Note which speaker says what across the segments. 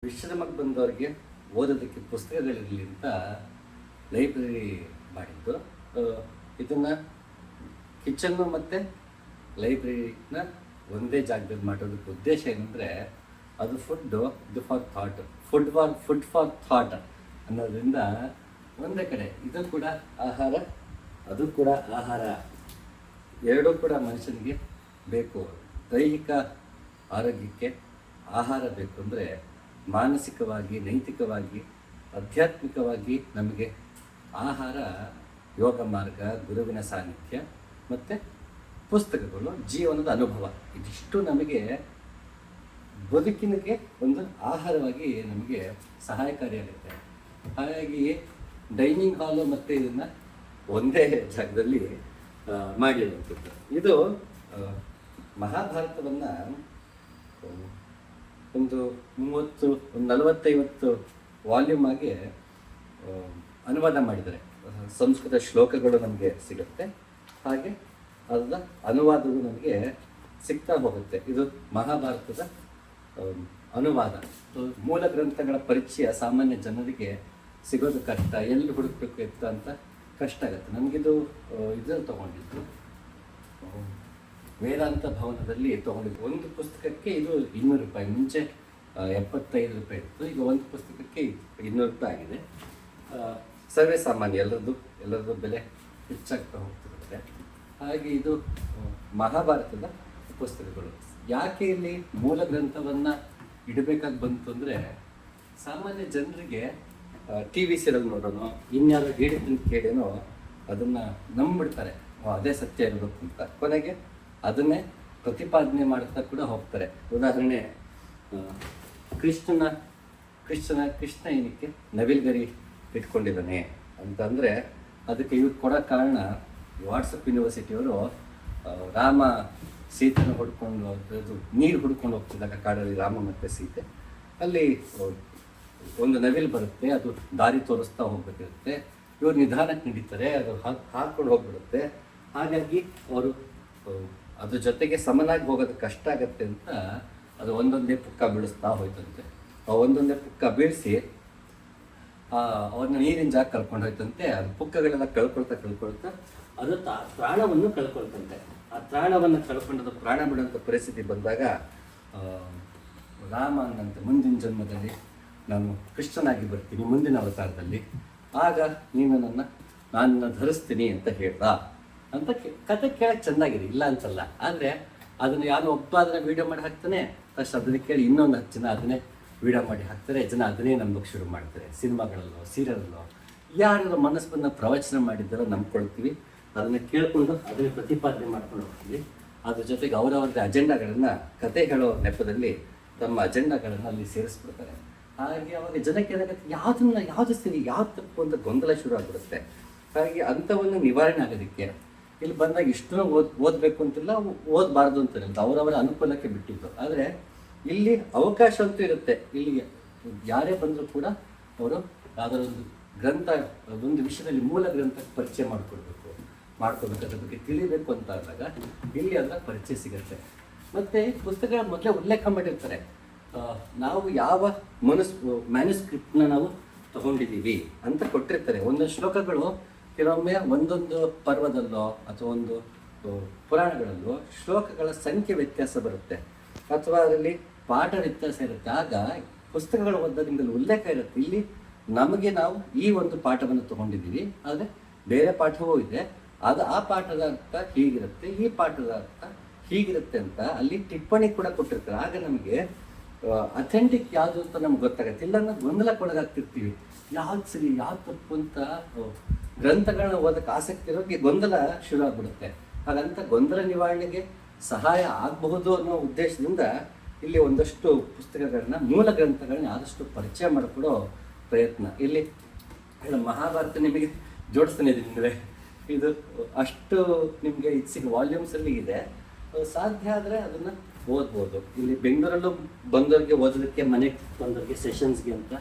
Speaker 1: ವಿಶ್ರಮಕ್ಕೆ ಬಂದವರಿಗೆ ಓದೋದಕ್ಕೆ ಪುಸ್ತಕಗಳಿರಲಿ ಅಂತ ಲೈಬ್ರರಿ ಮಾಡಿದ್ದು. ಇದನ್ನು ಕಿಚನ್ನು ಮತ್ತು ಲೈಬ್ರರಿನ ಒಂದೇ ಜಾಗದಲ್ಲಿ ಮಾಡೋದಕ್ಕೆ ಉದ್ದೇಶ ಏನಂದರೆ ಅದು ಫುಡ್ಡು ಇದು for thought, food for thought ಅನ್ನೋದ್ರಿಂದ ಒಂದೇ ಕಡೆ ಇದು ಕೂಡ ಆಹಾರ, ಅದು ಕೂಡ ಆಹಾರ, ಎರಡೂ ಕೂಡ ಮನುಷ್ಯನಿಗೆ ಬೇಕು. ದೈಹಿಕ ಆರೋಗ್ಯಕ್ಕೆ ಆಹಾರ ಬೇಕು ಅಂದರೆ ಮಾನಸಿಕವಾಗಿ, ನೈತಿಕವಾಗಿ, ಆಧ್ಯಾತ್ಮಿಕವಾಗಿ ನಮಗೆ ಆಹಾರ, ಯೋಗ ಮಾರ್ಗ, ಗುರುವಿನ ಸಾನ್ನಿಧ್ಯ ಮತ್ತು ಪುಸ್ತಕಗಳು, ಜೀವನದ ಅನುಭವ, ಇದಿಷ್ಟು ನಮಗೆ ಬದುಕಿನಕ್ಕೆ ಒಂದು ಆಹಾರವಾಗಿ ನಮಗೆ ಸಹಾಯಕಾರಿಯಾಗುತ್ತೆ. ಹಾಗಾಗಿ ಡೈನಿಂಗ್ ಹಾಲು ಮತ್ತು ಇದನ್ನು ಒಂದೇ ಜಾಗದಲ್ಲಿ ಮಾಡಿರುವಂಥದ್ದು. ಇದು ಮಹಾಭಾರತವನ್ನು ಒಂದು 40-50 ವಾಲ್ಯೂಮ್ ಆಗಿ ಅನುವಾದ ಮಾಡಿದ್ದಾರೆ. ಸಂಸ್ಕೃತ ಶ್ಲೋಕಗಳು ನಮಗೆ ಸಿಗುತ್ತೆ, ಹಾಗೆ ಅದರ ಅನುವಾದವು ನಮಗೆ ಸಿಗ್ತಾ ಹೋಗುತ್ತೆ. ಇದು ಮಹಾಭಾರತದ ಅನುವಾದ. ಮೂಲ ಗ್ರಂಥಗಳ ಪರಿಚಯ ಸಾಮಾನ್ಯ ಜನರಿಗೆ ಸಿಗೋದು ಕಷ್ಟ, ಎಲ್ಲಿ ಹುಡುಕಬೇಕು ಇತ್ತು ಅಂತ ಕಷ್ಟ ಆಗುತ್ತೆ. ನಮಗಿದು ಇದನ್ನು ತೊಗೊಂಡಿದ್ದು ವೇದಾಂತ ಭವನದಲ್ಲಿ ತೊಗೊಂಡಿದ್ದು. ಒಂದು ಪುಸ್ತಕಕ್ಕೆ ಇದು 200 ರೂಪಾಯಿ, ಮುಂಚೆ 75 ರೂಪಾಯಿ ಇತ್ತು, ಈಗ ಒಂದು ಪುಸ್ತಕಕ್ಕೆ 200 ರೂಪಾಯಿ ಆಗಿದೆ. ಸರ್ವೇ ಸಾಮಾನ್ಯ, ಎಲ್ಲರದ್ದು ಬೆಲೆ ಹೆಚ್ಚಾಗ್ತಾ ಹೋಗ್ತಿರುತ್ತೆ. ಹಾಗೆ ಇದು ಮಹಾಭಾರತದ ಪುಸ್ತಕಗಳು. ಯಾಕೆ ಇಲ್ಲಿ ಮೂಲ ಗ್ರಂಥವನ್ನು ಇಡಬೇಕಾಗಿ ಬಂತು ಅಂದರೆ, ಸಾಮಾನ್ಯ ಜನರಿಗೆ ಟಿ ವಿ ಸೀರಿಯಲ್ ನೋಡೋಣ, ಇನ್ಯಾರೋ ಹೇಳಿದ್ದನ್ನು ಕೇಳೇನೋ ಅದನ್ನು ನಂಬಿಡ್ತಾರೆ, ಅದೇ ಸತ್ಯ ಇರಬೇಕು ಅಂತ. ಕೊನೆಗೆ ಅದನ್ನೇ ಪ್ರತಿಪಾದನೆ ಮಾಡ್ತಾ ಕೂಡ ಹೋಗ್ತಾರೆ. ಉದಾಹರಣೆ, ಕೃಷ್ಣ ಏನಕ್ಕೆ ನವಿಲ್ಗರಿ ಇಟ್ಕೊಂಡಿದ್ದಾನೆ ಅಂತಂದರೆ ಅದಕ್ಕೆ ಇವ್ರು ಕೊಡೋ ಕಾರಣ, ವಾಟ್ಸಪ್ ಯೂನಿವರ್ಸಿಟಿಯವರು ರಾಮ ಸೀತೆನ ಹುಡ್ಕೊಂಡು ನೀರು ಹುಡ್ಕೊಂಡು ಹೋಗ್ತಿದ್ದಾಗ ಕಾಡಲ್ಲಿ ರಾಮ ಮತ್ತು ಸೀತೆ, ಅಲ್ಲಿ ಒಂದು ನವಿಲು ಬರುತ್ತೆ, ಅದು ದಾರಿ ತೋರಿಸ್ತಾ ಹೋಗ್ಬೇಕಿರುತ್ತೆ. ಇವ್ರು ನಿಧಾನಕ್ಕೆ ನಡೀತಾರೆ, ಅದು ಹಾಕ್ಕೊಂಡು ಹೋಗ್ಬಿಡುತ್ತೆ. ಹಾಗಾಗಿ ಅವರು ಅದ್ರ ಜೊತೆಗೆ ಸಮನಾಗಿ ಹೋಗೋದು ಕಷ್ಟ ಆಗತ್ತೆ ಅಂತ ಅದು ಒಂದೊಂದೇ ಪುಕ್ಕ ಬೀಳಿಸ್ತಾ ಹೋಯ್ತಂತೆ. ಒಂದೊಂದೇ ಪುಕ್ಕ ಬೀಳಿಸಿ ಅವ್ರನ್ನ ನೀರಿನ ಜಾಗ ಕಳ್ಕೊಂಡು ಹೋಯ್ತಂತೆ. ಅದು ಪುಕ್ಕಗಳೆಲ್ಲ ಕಳ್ಕೊಳ್ತಾ ಅದು ಪ್ರಾಣವನ್ನು ಕಳ್ಕೊಳ್ತಂತೆ. ಆ ಪ್ರಾಣವನ್ನು ಕಳ್ಕೊಂಡದು ಪ್ರಾಣ ಬಿಡುವಂಥ ಪರಿಸ್ಥಿತಿ ಬಂದಾಗ ರಾಮ ಅನ್ನಂತೆ, ಮುಂದಿನ ಜನ್ಮದಲ್ಲಿ ನಾನು ಕೃಷ್ಣನಾಗಿ ಬರ್ತೀನಿ, ಮುಂದಿನ ಅವತಾರದಲ್ಲಿ, ಆಗ ನಾನು ಧರಿಸ್ತೀನಿ ಅಂತ ಹೇಳ್ದ ಅಂತ ಕತೆ ಕೇಳಕ್ಕೆ ಚೆಂದಾಗಿದೆ, ಇಲ್ಲ ಅಂತಲ್ಲ. ಆದರೆ ಅದನ್ನು ಯಾರು ಒಬ್ಬ ಅದನ್ನು ವೀಡಿಯೋ ಮಾಡಿ ಹಾಕ್ತಾನೆ, ಅಷ್ಟು ಅದನ್ನು ಕೇಳಿ ಇನ್ನೊಂದು 10 ಜನ ಅದನ್ನೇ ವೀಡಿಯೋ ಮಾಡಿ ಹಾಕ್ತಾರೆ. ಜನ ಅದನ್ನೇ ನಂಬಕ್ಕೆ ಶುರು ಮಾಡ್ತಾರೆ. ಸಿನಿಮಾಗಳಲ್ಲೋ ಸೀರಿಯಲಲ್ಲೋ ಯಾರು ಮನಸ್ಸು ಬಂದ ಪ್ರವಚನ ಮಾಡಿದ್ದಾರೋ ನಂಬ್ಕೊಳ್ತೀವಿ, ಅದನ್ನು ಕೇಳಿಕೊಂಡು ಅದನ್ನೇ ಪ್ರತಿಪಾದನೆ ಮಾಡ್ಕೊಂಡು ಹೋಗ್ತೀವಿ. ಅದ್ರ ಜೊತೆಗೆ ಅವರವ್ರದ್ದೇ ಅಜೆಂಡಾಗಳನ್ನು, ಕತೆ ಹೇಳೋ ನೆಪದಲ್ಲಿ ತಮ್ಮ ಅಜೆಂಡಾಗಳನ್ನು ಅಲ್ಲಿ ಸೇರಿಸ್ಬಿಡ್ತಾರೆ. ಹಾಗೆ ಅವಾಗ ಜನಕ್ಕೆ ಏನಾಗುತ್ತೆ, ಯಾವುದು ಸರಿ ಯಾವ್ದು ತಪ್ಪು ಅಂತ ಗೊಂದಲ ಶುರು ಆಗಿಬಿಡುತ್ತೆ. ಹಾಗಾಗಿ ಅಂಥವನ್ನು ನಿವಾರಣೆ ಆಗೋದಕ್ಕೆ ಇಲ್ಲಿ ಬಂದಾಗ ಇಷ್ಟನ್ನು ಓದಬೇಕು ಅಂತಿಲ್ಲ, ಓದಬಾರ್ದು ಅಂತಿರಲ್ಲ, ಅವರವರ ಅನುಕೂಲಕ್ಕೆ ಬಿಟ್ಟಿದ್ದು. ಆದರೆ ಇಲ್ಲಿ ಅವಕಾಶ ಅಂತೂ ಇರುತ್ತೆ. ಇಲ್ಲಿಗೆ ಯಾರೇ ಬಂದರೂ ಕೂಡ ಅವರು ಯಾವುದೋ ಒಂದು ಗ್ರಂಥ, ಒಂದು ವಿಷಯದಲ್ಲಿ ಮೂಲ ಗ್ರಂಥಕ್ಕೆ ಪರಿಚಯ ಮಾಡ್ಕೋಬೇಕು, ಅದ್ರ ಬಗ್ಗೆ ತಿಳಿಬೇಕು ಅಂತ ಆದಾಗ ಇಲ್ಲಿ ಅದರ ಪರಿಚಯ ಸಿಗುತ್ತೆ. ಮತ್ತು ಪುಸ್ತಕಗಳ ಮೊದಲೇ ಉಲ್ಲೇಖ ಮಾಡಿರ್ತಾರೆ, ನಾವು ಯಾವ ಮ್ಯಾನ್ಯುಸ್ಕ್ರಿಪ್ಟ್ನ ನಾವು ತಗೊಂಡಿದ್ದೀವಿ ಅಂತ ಕೊಟ್ಟಿರ್ತಾರೆ. ಒಂದೊಂದು ಶ್ಲೋಕಗಳು ಕೆಲವೊಮ್ಮೆ ಒಂದೊಂದು ಪರ್ವದಲ್ಲೋ ಅಥವಾ ಒಂದು ಪುರಾಣಗಳಲ್ಲೋ ಶ್ಲೋಕಗಳ ಸಂಖ್ಯೆ ವ್ಯತ್ಯಾಸ ಬರುತ್ತೆ, ಅಥವಾ ಅದರಲ್ಲಿ ಪಾಠ ವ್ಯತ್ಯಾಸ ಇರುತ್ತೆ. ಆಗ ಪುಸ್ತಕಗಳು ಓದೋದ್ರಿಂದಲೂ ಉಲ್ಲೇಖ ಇರುತ್ತೆ, ಇಲ್ಲಿ ನಾವು ಈ ಒಂದು ಪಾಠವನ್ನು ತಗೊಂಡಿದ್ದೀವಿ, ಆದರೆ ಬೇರೆ ಪಾಠವೂ ಇದೆ, ಆ ಪಾಠದ ಅರ್ಥ ಹೀಗಿರುತ್ತೆ, ಈ ಪಾಠದ ಅರ್ಥ ಹೀಗಿರುತ್ತೆ ಅಂತ ಅಲ್ಲಿ ಟಿಪ್ಪಣಿ ಕೂಡ ಕೊಟ್ಟಿರ್ತಾರೆ. ಆಗ ನಮಗೆ ಅಥೆಂಟಿಕ್ ಯಾವುದು ಅಂತ ನಮ್ಗೆ ಗೊತ್ತಾಗತ್ತೆ. ಇಲ್ಲ ನಾವು ಗೊಂದಲಕ್ಕೊಳಗಾಗ್ತಿರ್ತೀವಿ, ಯಾವ್ದು ಸರಿ ಯಾವ್ದು ತಪ್ಪು ಅಂತ. ಗ್ರಂಥಗಳನ್ನ ಓದಕ್ಕೆ ಆಸಕ್ತಿ ಇರೋರಿಗೆ ಗೊಂದಲ ಶುರು ಆಗ್ಬಿಡುತ್ತೆ. ಹಾಗಂತ ಗೊಂದಲ ನಿವಾರಣೆಗೆ ಸಹಾಯ ಆಗಬಹುದು ಅನ್ನೋ ಉದ್ದೇಶದಿಂದ ಇಲ್ಲಿ ಒಂದಷ್ಟು ಪುಸ್ತಕಗಳನ್ನ, ಮೂಲ ಗ್ರಂಥಗಳನ್ನ ಆದಷ್ಟು ಪರಿಚಯ ಮಾಡಿಕೊಡೋ ಪ್ರಯತ್ನ. ಇಲ್ಲಿ ಮಹಾಭಾರತ ನಿಮಗೆ ಜೋಡಿಸ್ತಾನೆ ಇದ್ದೀನಿ, ಇದು ಅಷ್ಟು ನಿಮಗೆ ಇದು ವಾಲ್ಯೂಮ್ಸಲ್ಲಿ ಇದೆ. ಸಾಧ್ಯ ಆದರೆ ಅದನ್ನು ಓದ್ಬೋದು. ಇಲ್ಲಿ ಬೆಂಗಳೂರಲ್ಲೂ ಬಂದವರಿಗೆ ಓದೋದಕ್ಕೆ, ಮನೆಗೆ ಬಂದವರಿಗೆ ಸೆಷನ್ಸ್ಗೆ ಅಂತ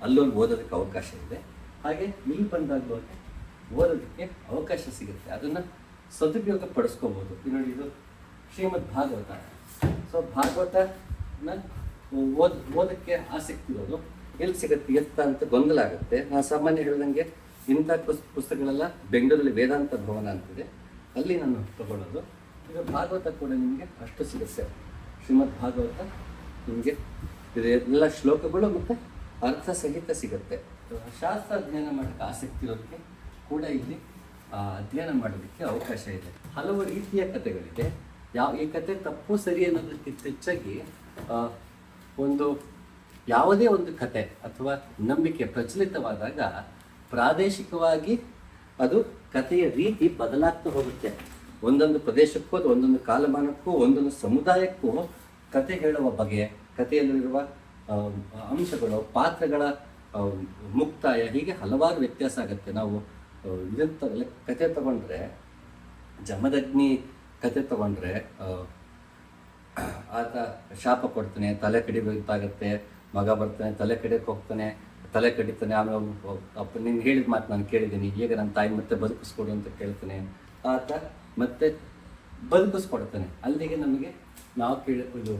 Speaker 1: ಅಲ್ಲೊಂದು ಓದೋದಕ್ಕೆ ಅವಕಾಶ ಇದೆ. ಹಾಗೆ ಇಲ್ಲಿ ಬಂದಾಗ ಓದೋದಕ್ಕೆ ಅವಕಾಶ ಸಿಗುತ್ತೆ, ಅದನ್ನು ಸದುಪಯೋಗ ಪಡಿಸ್ಕೋಬೋದು. ನೋಡಿ, ಇದು ಶ್ರೀಮದ್ ಭಾಗವತ. ಸೊ ಭಾಗವತನ ಓದಕ್ಕೆ ಆಸಕ್ತಿ ಇರೋದು ಎಲ್ಲಿ ಸಿಗುತ್ತೆ ಎತ್ತ ಅಂತ ಗೊಂದಲ ಆಗುತ್ತೆ. ನಾನು ಸಾಮಾನ್ಯ ಹೇಳ್ದಂಗೆ ಇಂಥ ಪುಸ್ತಕಗಳೆಲ್ಲ ಬೆಂಗಳೂರಲ್ಲಿ ವೇದಾಂತ ಭವನ ಅಂತಿದೆ, ಅಲ್ಲಿ ನಾನು ತಗೊಳ್ಳೋದು. ಈಗ ಭಾಗವತ ಕೂಡ ನಿಮಗೆ ಅಷ್ಟು ಸಿಗುತ್ತೆ, ಶ್ರೀಮದ್ ಭಾಗವತ ನಿಮಗೆ ಇದು ಎಲ್ಲ ಶ್ಲೋಕಗಳು ಮತ್ತು ಅರ್ಥ ಸಹಿತ ಸಿಗುತ್ತೆ. ಶಾಸ್ತ್ರ ಅಧ್ಯಯನ ಮಾಡೋಕ್ಕೆ ಆಸಕ್ತಿ ಇರೋದಕ್ಕೆ ಕೂಡ ಇಲ್ಲಿ ಅಧ್ಯಯನ ಮಾಡೋದಕ್ಕೆ ಅವಕಾಶ ಇದೆ. ಹಲವು ರೀತಿಯ ಕಥೆಗಳಿದೆ. ಈ ಕತೆ ತಪ್ಪು ಸರಿ ಅನ್ನೋದಕ್ಕಿಂತ ಹೆಚ್ಚಾಗಿ ಯಾವುದೇ ಒಂದು ಕತೆ ಅಥವಾ ನಂಬಿಕೆ ಪ್ರಚಲಿತವಾದಾಗ ಪ್ರಾದೇಶಿಕವಾಗಿ ಅದು ಕಥೆಯ ರೀತಿ ಬದಲಾಗ್ತಾ ಹೋಗುತ್ತೆ. ಒಂದೊಂದು ಪ್ರದೇಶಕ್ಕೂ ಅದು ಒಂದೊಂದು ಕಾಲಮಾನಕ್ಕೂ ಒಂದೊಂದು ಸಮುದಾಯಕ್ಕೂ ಕತೆ ಹೇಳುವ ಬಗೆ, ಕಥೆಯಲ್ಲಿರುವ ಅಂಶಗಳು, ಪಾತ್ರಗಳ ಮುಕ್ತಾಯ, ಹೀಗೆ ಹಲವಾರು ವ್ಯತ್ಯಾಸ ಆಗುತ್ತೆ. ನಾವು ಇದನ್ನ ಕತೆ ತಗೊಂಡ್ರೆ, ಜಮದಗ್ನಿ ಕತೆ ತಗೊಂಡ್ರೆ ಆತ ಶಾಪ ಕೊಡ್ತಾನೆ, ತಲೆ ಕಡಿಬೇಕಾಗತ್ತೆ, ಮಗ ಬರ್ತಾನೆ, ತಲೆ ಕಡಿಯಕ್ಕೆ ಹೋಗ್ತಾನೆ, ತಲೆ ಕಡಿತಾನೆ. ಆಮೇಲೆ ಅಪ್ಪ ನೀನು ಹೇಳಿದ ಮಾತು ನಾನು ಕೇಳಿದ್ದೀನಿ, ಈಗ ನನ್ನ ತಾಯಿ ಮತ್ತೆ ಬದುಕಿಸ್ಕೊಡು ಅಂತ ಕೇಳ್ತಾನೆ. ಆತ ಮತ್ತೆ ಬದುಕಿಸ್ಕೊಡ್ತಾನೆ. ಅಲ್ಲಿಗೆ ನಮಗೆ ನಾವು ಇದು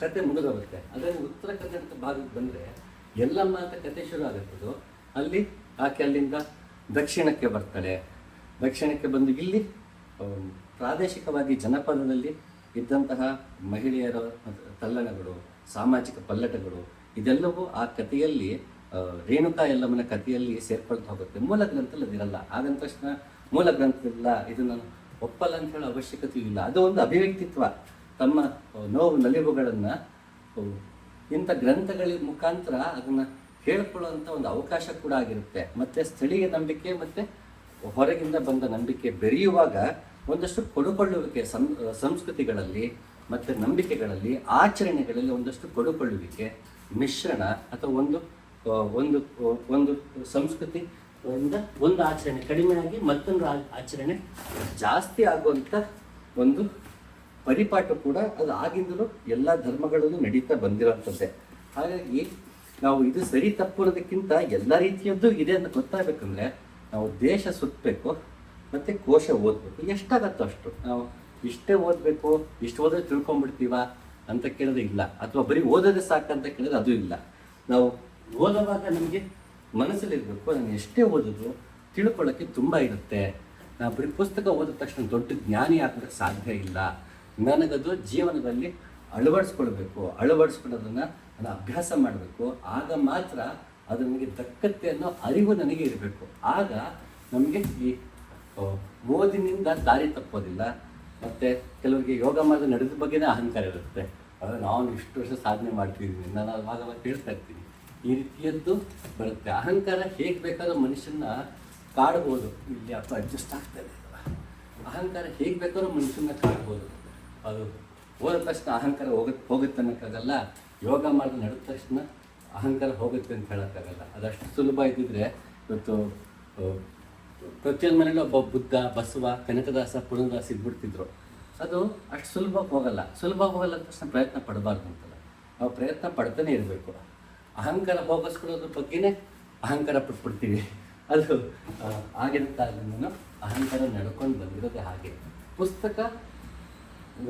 Speaker 1: ಕತೆ ಮುಗಿದೋಗುತ್ತೆ. ಅದರಲ್ಲಿ ಉತ್ತರ ಕನ್ನಡದ ಭಾಗಕ್ಕೆ ಬಂದರೆ ಎಲ್ಲಮ್ಮ ಅಂತ ಕತೆ ಶುರು ಆಗುತ್ತದು. ಅಲ್ಲಿ ಆಕೆ ಅಲ್ಲಿಂದ ದಕ್ಷಿಣಕ್ಕೆ ಬರ್ತಾಳೆ. ದಕ್ಷಿಣಕ್ಕೆ ಬಂದು ಇಲ್ಲಿ ಪ್ರಾದೇಶಿಕವಾಗಿ ಜನಪದದಲ್ಲಿ ಇದ್ದಂತಹ ಮಹಿಳೆಯರ ತಲ್ಲಣಗಳು, ಸಾಮಾಜಿಕ ಪಲ್ಲಟಗಳು, ಇದೆಲ್ಲವೂ ಆ ಕಥೆಯಲ್ಲಿ ರೇಣುಕಾ ಯಲ್ಲಮ್ಮನ ಕಥೆಯಲ್ಲಿ ಸೇರ್ಕೊಳ್ತಾ ಹೋಗುತ್ತೆ. ಮೂಲ ಗ್ರಂಥದಲ್ಲಿ ಅದಿರಲ್ಲ. ಆಗಂದ ತಕ್ಷಣ ಮೂಲ ಗ್ರಂಥದಿಲ್ಲ, ಇದು ನಾನು ಒಪ್ಪಲ್ಲ ಅಂತ ಹೇಳೋ ಅವಶ್ಯಕತೆ ಇಲ್ಲ. ಅದು ಒಂದು ಅಭಿವ್ಯಕ್ತಿತ್ವ. ತಮ್ಮ ನೋವು ನಲಿವುಗಳನ್ನು ಇಂಥ ಗ್ರಂಥಗಳ ಮುಖಾಂತರ ಅದನ್ನು ಹೇಳ್ಕೊಳ್ಳುವಂಥ ಒಂದು ಅವಕಾಶ ಕೂಡ ಆಗಿರುತ್ತೆ. ಮತ್ತು ಸ್ಥಳೀಯ ನಂಬಿಕೆ ಮತ್ತು ಹೊರಗಿಂದ ಬಂದ ನಂಬಿಕೆ ಬೆರೆಯುವಾಗ ಒಂದಷ್ಟು ಕೊಡುಕೊಳ್ಳುವಿಕೆ ಸಂಸ್ಕೃತಿಗಳಲ್ಲಿ ಮತ್ತು ನಂಬಿಕೆಗಳಲ್ಲಿ, ಆಚರಣೆಗಳಲ್ಲಿ ಒಂದಷ್ಟು ಕೊಡುಕೊಳ್ಳುವಿಕೆ, ಮಿಶ್ರಣ ಅಥವಾ ಒಂದು ಒಂದು ಸಂಸ್ಕೃತಿ ಒಂದು ಆಚರಣೆ ಕಡಿಮೆಯಾಗಿ ಮತ್ತೊಂದು ಆಚರಣೆ ಜಾಸ್ತಿ ಆಗುವಂಥ ಒಂದು ಪರಿಪಾಠ ಕೂಡ ಅದು ಆಗಿಂದಲೂ ಎಲ್ಲ ಧರ್ಮಗಳಲ್ಲೂ ನಡೀತಾ ಬಂದಿರೋಂಥದ್ದೇ. ಹಾಗಾಗಿ ನಾವು ಇದು ಸರಿ ತಪ್ಪು ಅನ್ನೋದಕ್ಕಿಂತ ಎಲ್ಲ ರೀತಿಯದ್ದು ಇದೆ ಅಂತ ಗೊತ್ತಾಗಬೇಕಂದ್ರೆ ನಾವು ದೇಶ ಸುತ್ತಬೇಕು ಮತ್ತು ಕೋಶ ಓದಬೇಕು. ಎಷ್ಟಾಗತ್ತೋ ಅಷ್ಟು. ನಾವು ಇಷ್ಟೇ ಓದಬೇಕು, ಇಷ್ಟು ಓದೋದು ತಿಳ್ಕೊಂಡ್ಬಿಡ್ತೀವ ಅಂತ ಕೇಳೋದು ಇಲ್ಲ, ಅಥವಾ ಬರೀ ಓದೋದೇ ಸಾಕಂತ ಕೇಳೋದು ಅದು ಇಲ್ಲ. ನಾವು ಓದುವಾಗ ನಮಗೆ ಮನಸ್ಸಲ್ಲಿರಬೇಕು, ನಾನು ಎಷ್ಟೇ ಓದಿದ್ರು ತಿಳ್ಕೊಳ್ಳೋಕ್ಕೆ ತುಂಬ ಇರುತ್ತೆ. ನಾವು ಬರೀ ಪುಸ್ತಕ ಓದಿದ ತಕ್ಷಣ ದೊಡ್ಡ ಜ್ಞಾನಿ ಆಗೋದಕ್ಕೆ ಸಾಧ್ಯ ಇಲ್ಲ. ನನಗದು ಜೀವನದಲ್ಲಿ ಅಳವಡಿಸ್ಕೊಳ್ಳೋದನ್ನು ನಾನು ಅಭ್ಯಾಸ ಮಾಡಬೇಕು. ಆಗ ಮಾತ್ರ ಅದು ನನಗೆ ದಕ್ಕತ್ತೆ ಅನ್ನೋ ಅರಿವು ನನಗೆ ಇರಬೇಕು. ಆಗ ನಮಗೆ ಈ ಓದಿನಿಂದ ದಾರಿ ತಪ್ಪೋದಿಲ್ಲ. ಮತ್ತು ಕೆಲವರಿಗೆ ಯೋಗ ಮಾಡೋದು ನಡೆದ ಬಗ್ಗೆನೇ ಅಹಂಕಾರ ಇರುತ್ತೆ. ಆದರೆ ನಾನು ಇಷ್ಟು ವರ್ಷ ಸಾಧನೆ ಮಾಡ್ತಿದ್ದೀನಿ, ನಾನು ಅವಾಗ ಹೇಳ್ತಾ ಇರ್ತೀನಿ, ಈ ರೀತಿಯದ್ದು ಬರುತ್ತೆ. ಅಹಂಕಾರ ಹೇಗೆ ಬೇಕಾದ್ರೂ ಮನುಷ್ಯನ ಕಾಡ್ಬೋದು. ಇಲ್ಲಿ ಅಥವಾ ಅಡ್ಜಸ್ಟ್ ಆಗ್ತಾ ಇದೆ. ಅಹಂಕಾರ ಹೇಗೆ ಬೇಕಾದ್ರೂ ಮನುಷ್ಯನ ಕಾಡ್ಬೋದು. ಅದು ಓದಿದ ತಕ್ಷಣ ಅಹಂಕಾರ ಹೋಗುತ್ತೆ ಅನ್ನೋಕ್ಕಾಗಲ್ಲ. ಯೋಗ ಮಾಡಿ ನಡೆದ ತಕ್ಷಣ ಅಹಂಕಾರ ಹೋಗುತ್ತೆ ಅಂತ ಹೇಳೋಕ್ಕಾಗಲ್ಲ. ಅದಷ್ಟು ಸುಲಭ ಇದ್ದಿದ್ರೆ ಇವತ್ತು ಪ್ರತಿಯೊಂದು ಮನೇಲಿ ಒಬ್ಬ ಬುದ್ಧ, ಬಸವ, ಕನಕದಾಸ, ಪುರಂದರದಾಸ ಇದ್ಬಿಡ್ತಿದ್ರು. ಅದು ಅಷ್ಟು ಸುಲಭವಾಗಿ ಹೋಗಲ್ಲ ಅಂತ ತಕ್ಷಣ ಪ್ರಯತ್ನ ಪಡಬಾರ್ದು ಅಂತಲ್ಲ, ನಾವು ಪ್ರಯತ್ನ ಪಡ್ತಾನೆ ಇರಬೇಕು. ಅಹಂಕಾರ ಹೋಗಿಸ್ಕೊಳ್ಳೋದ್ರ ಬಗ್ಗೆನೇ ಅಹಂಕಾರ ಪಟ್ಬಿಡ್ತೀವಿ. ಅದು ಆಗಿನ ಕಾಲದಿಂದ ಅಹಂಕಾರ ನಡ್ಕೊಂಡು ಬಂದಿರೋದೇ ಹಾಗೆ. ಪುಸ್ತಕ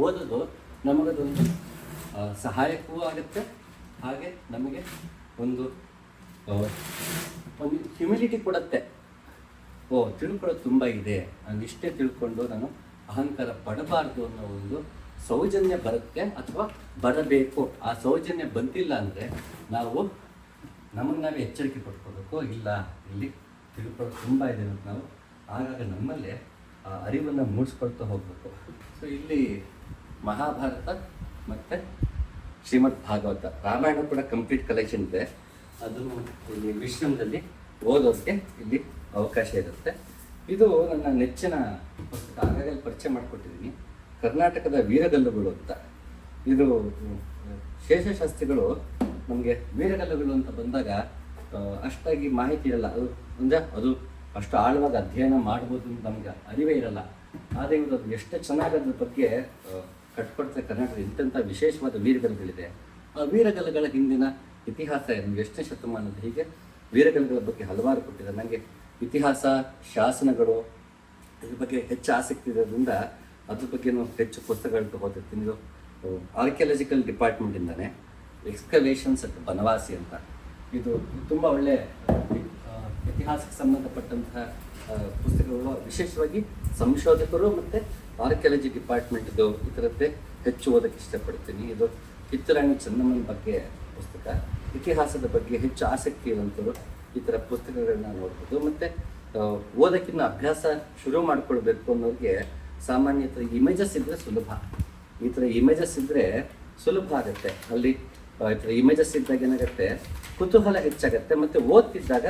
Speaker 1: ಓದೋದು ನಮಗದೊಂದು ಸಹಾಯಕವೂ ಆಗುತ್ತೆ. ಹಾಗೆ ನಮಗೆ ಒಂದು ಹ್ಯುಮಿಲಿಟಿ ಕೊಡುತ್ತೆ. ತಿಳ್ಕೊಳ್ಳೋದು ತುಂಬ ಇದೆ, ನಾನು ಇಷ್ಟೇ ತಿಳ್ಕೊಂಡು ನಾನು ಅಹಂಕಾರ ಪಡಬಾರ್ದು ಅನ್ನೋ ಒಂದು ಸೌಜನ್ಯ ಬರುತ್ತೆ ಅಥವಾ ಬರಬೇಕು. ಆ ಸೌಜನ್ಯ ಬಂದಿಲ್ಲ ಅಂದರೆ ನಾವು ನಮಗೆ ನಾವೇ ಎಚ್ಚರಿಕೆ ಪಡ್ಕೋಬೇಕು. ಇಲ್ಲ, ಇಲ್ಲಿ ತಿಳ್ಕೊಳ್ಳೋದು ತುಂಬ ಇದೆ ಅಂತ ನಾವು ಆಗಾಗ ನಮ್ಮಲ್ಲೇ ಆ ಅರಿವನ್ನು ಮೂಡಿಸ್ಕೊಳ್ತಾ ಹೋಗಬೇಕು. ಸೊ ಇಲ್ಲಿ ಮಹಾಭಾರತ ಮತ್ತು ಶ್ರೀಮದ್ ಭಾಗವತ, ರಾಮಾಯಣ ಕೂಡ ಕಂಪ್ಲೀಟ್ ಕಲೆಕ್ಷನ್ ಇದೆ. ಅದು ಇಲ್ಲಿ ವಿಶ್ರಮದಲ್ಲಿ ಓದೋದಕ್ಕೆ ಇಲ್ಲಿ ಅವಕಾಶ ಇರುತ್ತೆ. ಇದು ನನ್ನ ನೆಚ್ಚಿನ ಪುಸ್ತಕ, ಆಗಾಗ ಪರಿಚಯ ಮಾಡಿಕೊಟ್ಟಿದ್ದೀನಿ. ಕರ್ನಾಟಕದ ವೀರಗಲ್ಲುಗಳು ಅಂತ. ಇದು ಶೇಷಶಾಸ್ತ್ರಿಗಳು ನಮಗೆ ವೀರಗಲ್ಲುಗಳು ಅಂತ ಬಂದಾಗ ಅಷ್ಟಾಗಿ ಮಾಹಿತಿ ಇರಲ್ಲ. ಅದು ಅಷ್ಟು ಆಳವಾಗಿ ಅಧ್ಯಯನ ಮಾಡ್ಬೋದು ಅಂತ ನಮಗೆ ಅರಿವೇ ಇರಲ್ಲ. ಆದರೆ ಇವರು ಅದು ಎಷ್ಟು ಚೆನ್ನಾಗಿ ಅದ್ರ ಬಗ್ಗೆ ಕಟ್ಕೊಡ್ತಾರೆ. ಕರ್ನಾಟಕದ ಇಂಥ ವಿಶೇಷವಾದ ವೀರಗಲ್ಲುಗಳಿದೆ. ಆ ವೀರಗಲ್ಲುಗಳ ಹಿಂದಿನ ಇತಿಹಾಸ ಏನು, ಎಷ್ಟನೇ ಶತಮಾನದ, ಹೀಗೆ ವೀರಗಲ್ಲುಗಳ ಬಗ್ಗೆ ಹಲವಾರು ಕೊಟ್ಟಿದ್ದಾರೆ. ನನಗೆ ಇತಿಹಾಸ, ಶಾಸನಗಳು ಇದ್ರ ಬಗ್ಗೆ ಹೆಚ್ಚು ಆಸಕ್ತಿ ಇರೋದ್ರಿಂದ ಅದ್ರ ಬಗ್ಗೆ ಹೆಚ್ಚು ಪುಸ್ತಕಗಳು ತಗೋತಿರ್ತೀನಿ. ಇದು ಆರ್ಕಿಯಾಲಜಿಕಲ್ ಡಿಪಾರ್ಟ್ಮೆಂಟಿಂದಾನೆ ಎಕ್ಸ್ಕವೇಷನ್ಸ್ ಅಟ್ ಬನವಾಸಿ ಅಂತ. ಇದು ತುಂಬ ಒಳ್ಳೆ ಇತಿಹಾಸಕ್ಕೆ ಸಂಬಂಧಪಟ್ಟಂತಹ ಪುಸ್ತಕಗಳು, ವಿಶೇಷವಾಗಿ ಸಂಶೋಧಕರು ಮತ್ತು ಆರ್ಕಿಯಾಲಜಿ ಡಿಪಾರ್ಟ್ಮೆಂಟ್ದು ಈ ಥರದ್ದೇ ಹೆಚ್ಚು ಓದೋಕ್ಕೆ ಇಷ್ಟಪಡ್ತೀನಿ. ಇದು ಕಿತ್ತೂರಾಣಿ ಚೆನ್ನಮ್ಮನ ಬಗ್ಗೆ ಪುಸ್ತಕ, ಇತಿಹಾಸದ ಬಗ್ಗೆ ಹೆಚ್ಚು ಆಸಕ್ತಿ ಇರುವಂಥವ್ರು ಈ ಥರ ಪುಸ್ತಕಗಳನ್ನ ನೋಡ್ಬೋದು. ಮತ್ತು ಓದೋಕ್ಕಿಂತ ಅಭ್ಯಾಸ ಶುರು ಮಾಡ್ಕೊಳ್ಬೇಕು ಅನ್ನೋರಿಗೆ ಸಾಮಾನ್ಯ ಥರ ಇಮೇಜಸ್ ಇದ್ದರೆ ಸುಲಭ. ಈ ಥರ ಇಮೇಜಸ್ ಇದ್ದರೆ ಸುಲಭ ಆಗುತ್ತೆ. ಅಲ್ಲಿ ಈ ಥರ ಇಮೇಜಸ್ ಇದ್ದಾಗ ಏನಾಗುತ್ತೆ, ಕುತೂಹಲ ಹೆಚ್ಚಾಗುತ್ತೆ. ಮತ್ತು ಓದ್ತಿದ್ದಾಗ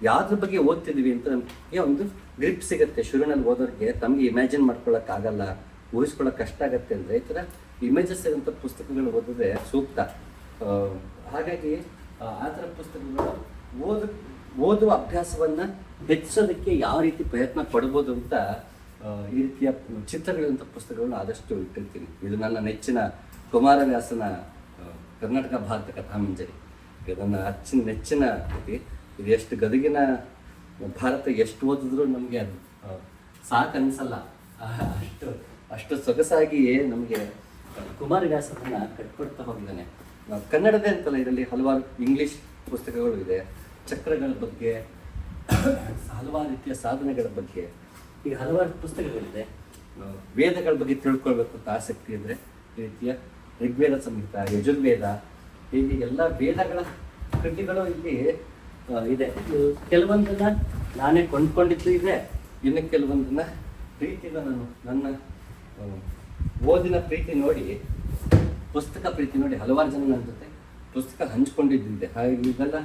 Speaker 1: ಯಾವ್ದ್ರ ಬಗ್ಗೆ ಓದ್ತಿದ್ವಿ ಅಂತ ನಮಗೆ ಒಂದು ಗ್ರಿಪ್ ಸಿಗುತ್ತೆ. ಶುರುವಿನಲ್ಲಿ ಓದೋರಿಗೆ ತಮಗೆ ಇಮ್ಯಾಜಿನ್ ಮಾಡ್ಕೊಳ್ಳೋಕ್ಕಾಗಲ್ಲ, ಊಹಿಸ್ಕೊಳ್ಳೋಕೆ ಕಷ್ಟ ಆಗುತ್ತೆ ಅಂದರೆ ಈ ಥರ ಇಮೇಜಸ್ ಇರೋಂಥ ಪುಸ್ತಕಗಳು ಓದಿದ್ರೆ ಸೂಕ್ತ. ಹಾಗಾಗಿ ಆ ಥರ ಪುಸ್ತಕಗಳು ಓದುವ ಅಭ್ಯಾಸವನ್ನು ಹೆಚ್ಚಿಸೋದಕ್ಕೆ ಯಾವ ರೀತಿ ಪ್ರಯತ್ನ ಪಡ್ಬೋದು ಅಂತ ಈ ರೀತಿಯ ಚಿತ್ರಗಳಿಂಥ ಪುಸ್ತಕಗಳನ್ನ ಆದಷ್ಟು ಇಟ್ಟಿರ್ತೀನಿ. ಇದು ನನ್ನ ನೆಚ್ಚಿನ ಕುಮಾರವ್ಯಾಸನ ಕರ್ನಾಟಕ ಭಾರತ ಕಥಾಮಂಜರಿ. ಇದು ನನ್ನ ನೆಚ್ಚಿನ ಕೃತಿ. ಇದು ಎಷ್ಟು ಗದಗಿನ ಭಾರತ ಎಷ್ಟು ಓದಿದ್ರು ನಮಗೆ ಅದು ಸಾಕು ಅನಿಸಲ್ಲ. ಅಷ್ಟು ಸೊಗಸಾಗಿ ನಮಗೆ ಕುಮಾರವ್ಯಾಸನ ಕಟ್ಕೊಡ್ತಾ ಹೋಗಿದ್ದಾನೆ. ಕನ್ನಡದೇ ಅಂತಲ್ಲ, ಇದರಲ್ಲಿ ಹಲವಾರು ಇಂಗ್ಲೀಷ್ ಪುಸ್ತಕಗಳು ಇದೆ, ಚಕ್ರಗಳ ಬಗ್ಗೆ, ಹಲವಾರು ರೀತಿಯ ಸಾಧನೆಗಳ ಬಗ್ಗೆ, ಈಗ ಹಲವಾರು ಪುಸ್ತಕಗಳಿದೆ. ವೇದಗಳ ಬಗ್ಗೆ ತಿಳ್ಕೊಳ್ಬೇಕು ಅಂತ ಆಸಕ್ತಿ ಅಂದರೆ ಈ ರೀತಿಯ ಋಗ್ವೇದ ಸಂಹಿತ, ಯಜುರ್ವೇದ, ಹೀಗೆ ಎಲ್ಲ ವೇದಗಳ ಕೃತಿಗಳು ಇಲ್ಲಿ ಇದೆ. ಕೆಲವೊಂದನ್ನು ನಾನೇ ಕೊಂಡ್ಕೊಂಡಿದ್ದು ಇದೆ, ಇನ್ನು ಕೆಲವೊಂದನ್ನು ಪ್ರೀತಿನ ನನ್ನ ಓದಿನ ಪ್ರೀತಿ ನೋಡಿ, ಪುಸ್ತಕ ಪ್ರೀತಿ ನೋಡಿ ಹಲವಾರು ಜನ ನನ್ನ ಜೊತೆ ಪುಸ್ತಕ ಹಂಚ್ಕೊಂಡಿದ್ದಿದೆ. ಹಾಗೆ ಇದೆಲ್ಲ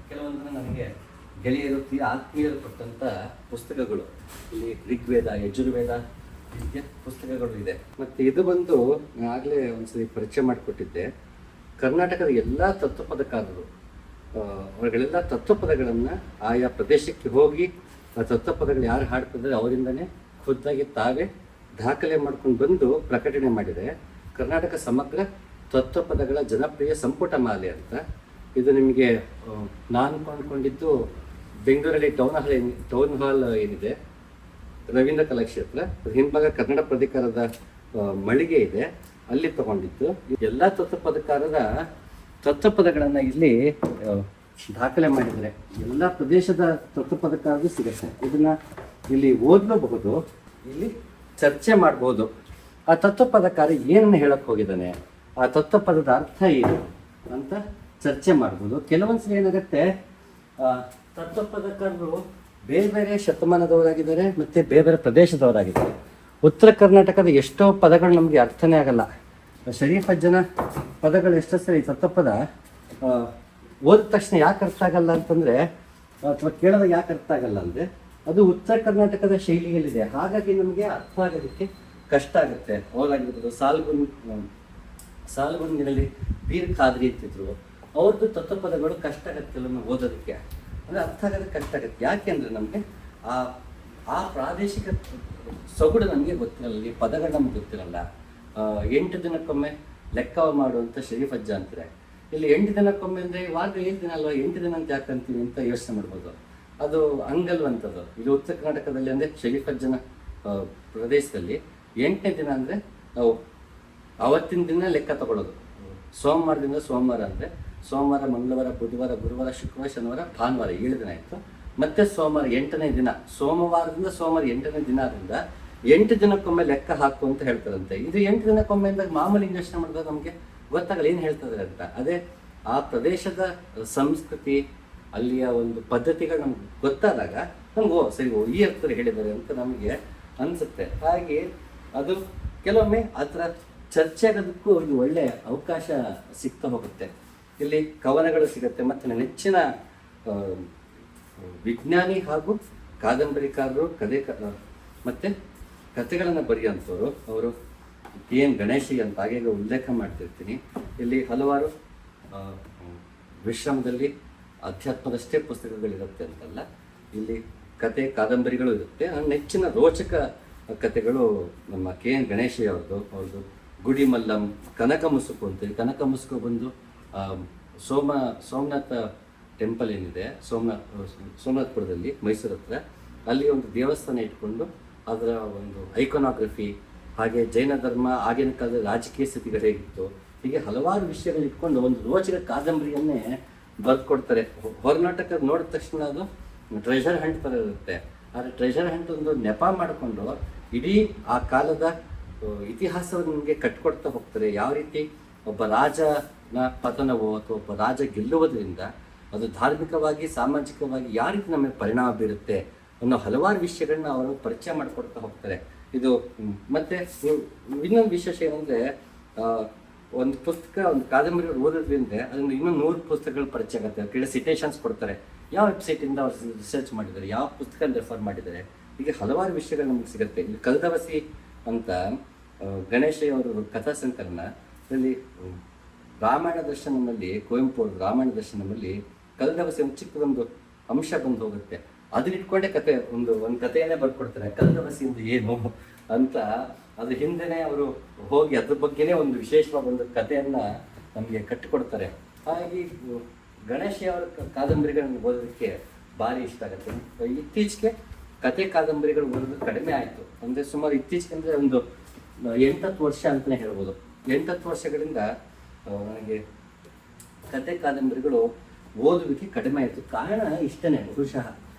Speaker 1: ಕೆಲವೊಂದನ್ನು ನನಗೆ ಗೆಳೆಯರು, ಆತ್ಮೀಯರು ಕೊಟ್ಟಂಥ ಪುಸ್ತಕಗಳು. ಇಲ್ಲಿ ಋಗ್ವೇದ, ಯಜುರ್ವೇದ ರೀತಿಯ ಪುಸ್ತಕಗಳು ಇದೆ. ಮತ್ತು ಇದು ಬಂದು ಆಗಲೇ ಒಂದ್ಸರಿ ಪರಿಚಯ ಮಾಡಿಕೊಟ್ಟಿದ್ದೆ. ಕರ್ನಾಟಕದ ಎಲ್ಲ ತತ್ವಪದಕಾರರು ಅವರುಗಳೆಲ್ಲ ತತ್ವಪದಗಳನ್ನು ಆಯಾ ಪ್ರದೇಶಕ್ಕೆ ಹೋಗಿ ಆ ತತ್ವಪದಗಳು ಯಾರು ಹಾಡ್ತಿದ್ದಾರೆ ಅವರಿಂದನೇ ಖುದ್ದಾಗಿ ತಾವೇ ದಾಖಲೆ ಮಾಡ್ಕೊಂಡು ಬಂದು ಪ್ರಕಟಣೆ ಮಾಡಿದೆ. ಕರ್ನಾಟಕ ಸಮಗ್ರ ತತ್ವಪದಗಳ ಜನಪ್ರಿಯ ಸಂಪುಟ ಮಾಲೆ ಅಂತ. ಇದು ನಿಮಗೆ ನಾನು ಕೊಂಡ್ಕೊಂಡಿದ್ದು ಬೆಂಗಳೂರಲ್ಲಿ ಟೌನ್ ಹಾಲ್ ಏನಿದೆ, ರವೀಂದ್ರ ಕಲಾಕ್ಷೇತ್ರ, ಹಿಂಭಾಗ ಕನ್ನಡ ಪ್ರಾಧಿಕಾರದ ಮಳಿಗೆ ಇದೆ, ಅಲ್ಲಿ ತಗೊಂಡಿದ್ದು. ಎಲ್ಲ ತತ್ವಪದಕಾರರ ತತ್ವಪದಗಳನ್ನು ಇಲ್ಲಿ ದಾಖಲೆ ಮಾಡಿದರೆ ಎಲ್ಲ ಪ್ರದೇಶದ ತತ್ವಪದಕಾರರು ಸಿಗುತ್ತೆ. ಇದನ್ನ ಇಲ್ಲಿ ಓದಬಹುದು, ಇಲ್ಲಿ ಚರ್ಚೆ ಮಾಡ್ಬೋದು. ಆ ತತ್ವಪದಕಾರ ಏನನ್ನು ಹೇಳಕ್ಕೆ ಹೋಗಿದ್ದಾನೆ, ಆ ತತ್ವಪದದ ಅರ್ಥ ಏನು ಅಂತ ಚರ್ಚೆ ಮಾಡ್ಬೋದು. ಕೆಲವೊಂದ್ಸಲ ಏನಾಗುತ್ತೆ, ತತ್ವಪದಕಾರರು ಬೇರೆ ಬೇರೆ ಶತಮಾನದವರಾಗಿದ್ದಾರೆ ಮತ್ತು ಬೇರೆ ಬೇರೆ ಪ್ರದೇಶದವರಾಗಿದ್ದಾರೆ. ಉತ್ತರ ಕರ್ನಾಟಕದ ಎಷ್ಟೋ ಪದಗಳು ನಮಗೆ ಅರ್ಥನೇ ಆಗಲ್ಲ. ಶರೀಫ್ ಅಜ್ಜನ ಪದಗಳು ಎಷ್ಟೋ ಸರಿ ತತ್ವಪದ ಓದಿದ ತಕ್ಷಣ ಯಾಕೆ ಅರ್ಥ ಆಗಲ್ಲ ಅಂತಂದರೆ, ಅಥವಾ ಕೇಳಿದಾಗ ಯಾಕೆ ಅರ್ಥ ಆಗಲ್ಲ ಅಂದರೆ ಅದು ಉತ್ತರ ಕರ್ನಾಟಕದ ಶೈಲಿಯಲ್ಲಿದೆ. ಹಾಗಾಗಿ ನಮಗೆ ಅರ್ಥ ಆಗೋದಕ್ಕೆ ಕಷ್ಟ ಆಗುತ್ತೆ. ಅವರಾಗಿರ್ಬೋದು ಸಾಲ್ಗುಂದಿನಲ್ಲಿ ಬೀರ್ ಖಾದ್ರಿ ಅಂತಿದ್ರು, ಅವ್ರದ್ದು ತತ್ವಪದಗಳು ಕಷ್ಟ ಆಗುತ್ತೆ ಕೆಲವೊಮ್ಮೆ ಓದೋದಕ್ಕೆ, ಅಂದರೆ ಅರ್ಥ ಆಗೋದಕ್ಕೆ ಕಷ್ಟ ಆಗುತ್ತೆ. ಯಾಕೆಂದರೆ ನಮಗೆ ಆ ಪ್ರಾದೇಶಿಕ ಸೊಗಡು ನಮಗೆ ಗೊತ್ತಿರಲ್ಲ, ಈ ಪದಗಳು ನಮ್ಗೆ ಗೊತ್ತಿರಲ್ಲ. 8 ದಿನಕ್ಕೊಮ್ಮೆ ಲೆಕ್ಕ ಮಾಡುವಂಥ ಶರೀಫ್ ಅಜ್ಜ ಅಂತಾರೆ. ಇಲ್ಲಿ 8 ದಿನಕ್ಕೊಮ್ಮೆ ಅಂದರೆ ವಾರದ 7 ದಿನ ಅಲ್ವಾ, 8 ದಿನ ಅಂತ ಯಾಕಂತೀವಿ ಅಂತ ಯೋಚನೆ ಮಾಡ್ಬೋದು. ಅದು ಹಂಗಲ್ವಂಥದ್ದು. ಇಲ್ಲಿ ಉತ್ತರ ಕರ್ನಾಟಕದಲ್ಲಿ ಅಂದರೆ ಶರೀಫ್ ಅಜ್ಜನ ಪ್ರದೇಶದಲ್ಲಿ 8ನೇ ದಿನ ಅಂದರೆ ನಾವು ಅವತ್ತಿನ ದಿನ ಲೆಕ್ಕ ತಗೊಳ್ಳೋದು. ಸೋಮವಾರದಿಂದ ಸೋಮವಾರ ಅಂದರೆ ಸೋಮವಾರ, ಮಂಗಳವಾರ, ಬುಧವಾರ, ಗುರುವಾರ, ಶುಕ್ರವಾರ, ಶನಿವಾರ, ಭಾನುವಾರ 7 ದಿನ ಆಯಿತು. ಮತ್ತೆ ಸೋಮವಾರ 8ನೇ ದಿನ, ಸೋಮವಾರದಿಂದ ಸೋಮವಾರ 8ನೇ ದಿನ ಆದ್ರಿಂದ 8 ದಿನಕ್ಕೊಮ್ಮೆ ಲೆಕ್ಕ ಹಾಕು ಅಂತ ಹೇಳ್ತಾರಂತೆ. ಇದು 8 ದಿನಕ್ಕೊಮ್ಮೆ ಅಂದಾಗ ಮಾಮೂಲಿ ಯೋಚನೆ ಮಾಡಿದಾಗ ನಮಗೆ ಗೊತ್ತಾಗಲ್ಲ ಏನು ಹೇಳ್ತಾರೆ ಅಂತ. ಅದೇ ಆ ಪ್ರದೇಶದ ಸಂಸ್ಕೃತಿ, ಅಲ್ಲಿಯ ಒಂದು ಪದ್ಧತಿಗಳು ನಮ್ಗೆ ಗೊತ್ತಾದಾಗ ನಮ್ಗೆ ಸರಿ ಈ ಅರ್ಥದಲ್ಲಿ ಹೇಳಿದ್ದಾರೆ ಅಂತ ನಮಗೆ ಅನಿಸುತ್ತೆ. ಹಾಗೆ ಅದು ಕೆಲವೊಮ್ಮೆ ಆ ಥರ ಚರ್ಚೆ ಆಗೋದಕ್ಕೂ ಒಂದು ಒಳ್ಳೆಯ ಅವಕಾಶ ಸಿಗ್ತಾ ಹೋಗುತ್ತೆ. ಇಲ್ಲಿ ಕವನಗಳು ಸಿಗುತ್ತೆ. ಮತ್ತು ನನ್ನ ನೆಚ್ಚಿನ ವಿಜ್ಞಾನಿ ಹಾಗೂ ಕಾದಂಬರಿಕಾರರು, ಮತ್ತು ಕಥೆಗಳನ್ನು ಬರೆಯುವಂಥವ್ರು ಅವರು KN ಗಣೇಶಿ ಅಂತ ಹಾಗೆ ಉಲ್ಲೇಖ ಮಾಡ್ತಿರ್ತೀನಿ. ಇಲ್ಲಿ ಹಲವಾರು ವಿಶ್ರಮದಲ್ಲಿ ಅಧ್ಯಾತ್ಮದಷ್ಟೇ ಪುಸ್ತಕಗಳಿರುತ್ತೆ ಅಂತಲ್ಲ, ಇಲ್ಲಿ ಕತೆ ಕಾದಂಬರಿಗಳು ಇರುತ್ತೆ. ನನ್ನ ನೆಚ್ಚಿನ ರೋಚಕ ಕಥೆಗಳು ನಮ್ಮ KN ಗಣೇಶಿ ಅವ್ರದ್ದು ಗುಡಿಮಲ್ಲಂ, ಕನಕ ಮುಸುಕು ಅಂತೇಳಿ. ಕನಕ ಮುಸುಕು ಬಂದು ಸೋಮನಾಥ ಟೆಂಪಲ್ ಏನಿದೆ ಸೋಮನಾಥಪುರದಲ್ಲಿ, ಮೈಸೂರು ಹತ್ರ, ಅಲ್ಲಿ ಒಂದು ದೇವಸ್ಥಾನ ಇಟ್ಕೊಂಡು ಅದರ ಒಂದು ಐಕೋನೋಗ್ರಫಿ, ಹಾಗೆ ಜೈನ ಧರ್ಮ ಆಗಿನ ಕಾಲದ ರಾಜಕೀಯ ಸ್ಥಿತಿಗಳು ಹೇಗಿತ್ತು, ಹೀಗೆ ಹಲವಾರು ವಿಷಯಗಳು ಇಟ್ಕೊಂಡು ಒಂದು ರೋಚಕ ಕಾದಂಬರಿಯನ್ನೇ ಬರ್ಕೊಡ್ತಾರೆ. ಹೊರನಾಟಕ ನೋಡಿದ ತಕ್ಷಣ ಅದು ಟ್ರೆಷರ್ ಹಂಟ್ ಥರ ಇರುತ್ತೆ. ಆದರೆ ಟ್ರೆಷರ್ ಹಂಟ್ ಒಂದು ನೆಪ ಮಾಡಿಕೊಂಡು ಇಡೀ ಆ ಕಾಲದ ಇತಿಹಾಸವನ್ನು ನಿಮಗೆ ಕಟ್ಕೊಡ್ತಾ ಹೋಗ್ತಾರೆ. ಯಾವ ರೀತಿ ಒಬ್ಬ ರಾಜನ ಪತನವೋ ಅಥವಾ ಒಬ್ಬ ರಾಜ ಗೆಲ್ಲುವುದರಿಂದ ಅದು ಧಾರ್ಮಿಕವಾಗಿ ಸಾಮಾಜಿಕವಾಗಿ ಯಾವ ರೀತಿ ನಮಗೆ ಪರಿಣಾಮ ಬೀರುತ್ತೆ ಅನ್ನೋ ಹಲವಾರು ವಿಷಯಗಳನ್ನ ಅವರು ಪರಿಚಯ ಮಾಡಿಕೊಡ್ತಾ ಹೋಗ್ತಾರೆ. ಇದು ಮತ್ತೆ ಇನ್ನೊಂದು ವಿಶೇಷ ಏನಂದರೆ, ಒಂದು ಪುಸ್ತಕ ಒಂದು ಕಾದಂಬರಿ ಓದೋದ್ರಿಂದ ಅದನ್ನು ಇನ್ನೂ 100 ಪುಸ್ತಕಗಳು ಪರಿಚಯ ಆಗುತ್ತೆ. ಕೆಲ ಸಿಟೇಷನ್ಸ್ ಕೊಡ್ತಾರೆ, ಯಾವ ವೆಬ್ಸೈಟಿಂದ ಅವ್ರು ರಿಸರ್ಚ್ ಮಾಡಿದ್ದಾರೆ, ಯಾವ ಪುಸ್ತಕ ರೆಫರ್ ಮಾಡಿದ್ದಾರೆ, ಹೀಗೆ ಹಲವಾರು ವಿಷಯಗಳು ನಮಗೆ ಸಿಗುತ್ತೆ. ಇಲ್ಲಿ ಕಲ್ದವಸಿ ಅಂತ ಗಣೇಶಯ್ಯವರು ಕಥಾ ಸಂಕಲನ, ಇದರಲ್ಲಿ ರಾಮಾಯಣ ದರ್ಶನದಲ್ಲಿ ಕುವೆಂಪು ಅವರು ರಾಮಾಯಣ ದರ್ಶನದಲ್ಲಿ ಕಲ್ದವಸಿ ಒಂದು ಚಿಕ್ಕದೊಂದು ಅಂಶ ಬಂದು ಹೋಗುತ್ತೆ. ಅದನ್ನ ಇಟ್ಕೊಂಡೇ ಕತೆ ಒಂದು ಕಥೆಯನ್ನೇ ಬರ್ಕೊಡ್ತಾರೆ, ಕಲ್ದವಸಿಯಿಂದ ಏನು ಅಂತ. ಅದ್ರ ಹಿಂದೆನೇ ಅವರು ಹೋಗಿ ಅದ್ರ ಬಗ್ಗೆನೇ ಒಂದು ವಿಶೇಷವಾದ ಒಂದು ಕಥೆಯನ್ನ ನಮಗೆ ಕಟ್ಟಿಕೊಡ್ತಾರೆ. ಹಾಗಾಗಿ ಗಣೇಶಯ್ಯ ಅವರ ಕಾದಂಬರಿಗಳನ್ನು ಓದೋದಕ್ಕೆ ಭಾರಿ ಇಷ್ಟ ಆಗುತ್ತೆ. ಇತ್ತೀಚೆಗೆ ಕತೆ ಕಾದಂಬರಿಗಳು ಓದೋದು ಕಡಿಮೆ ಆಯಿತು. ಅಂದರೆ ಸುಮಾರು ಇತ್ತೀಚೆಗೆ ಅಂದರೆ ಒಂದು 8-10 ವರ್ಷ ಅಂತಲೇ ಹೇಳ್ಬೋದು. 8-10 ವರ್ಷಗಳಿಂದ ನನಗೆ ಕತೆ ಕಾದಂಬರಿಗಳು ಓದುವಿಕೆ ಕಡಿಮೆ ಆಯಿತು. ಕಾರಣ ಇಷ್ಟೇ ಬಹುಶಃ